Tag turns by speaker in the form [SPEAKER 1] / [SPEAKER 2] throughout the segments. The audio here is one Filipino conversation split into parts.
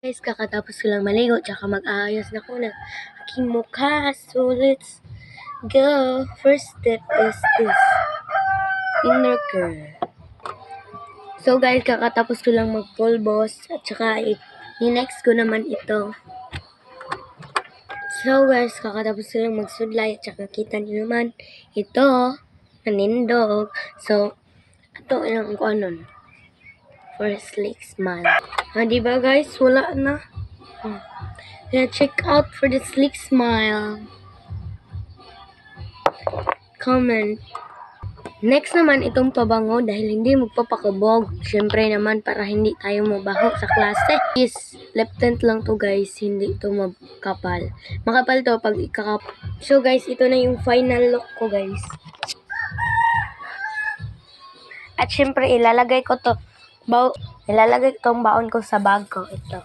[SPEAKER 1] Guys, kakatapos ko lang maligo, tsaka mag-aayos na ko na aking mukha. So, let's go. First step is this. Inner curl. So, guys, kakatapos ko lang mag-pulbos, at tsaka i-next ko naman ito. So, guys, kakatapos ko lang magsudlay, at tsaka kita niyo naman, ito, nanindog. So, ito yung kuanon. For a slick smile. Diba guys? Wala na. Kaya check out for the slick smile. Comment. Next naman, itong pabango dahil hindi magpapakabog. Siyempre naman para hindi tayo mabaho sa klase. Is left tint lang to guys. Hindi to makapal. Makapal to pag ikakap. So guys, ito na yung final look ko guys. At siyempre, ilalagay ko tong baon ko sa bag ko. Ito.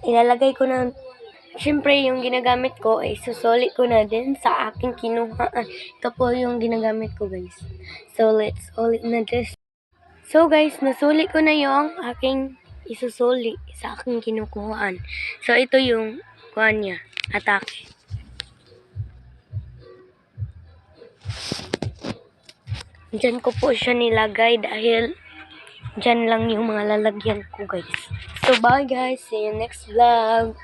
[SPEAKER 1] Ilalagay ko na. Siyempre, yung ginagamit ko ay susuli ko na din sa aking kinuhaan. Ito po yung ginagamit ko, guys. So, let's ulit na this. So, guys, nasuli ko na yung aking isusuli sa aking kinukuhaan. So, ito yung kuhaan niya. Atake. Diyan ko po siya nilagay dahil dyan lang yung mga lalagyan ko, guys. So, bye, guys. See you next vlog.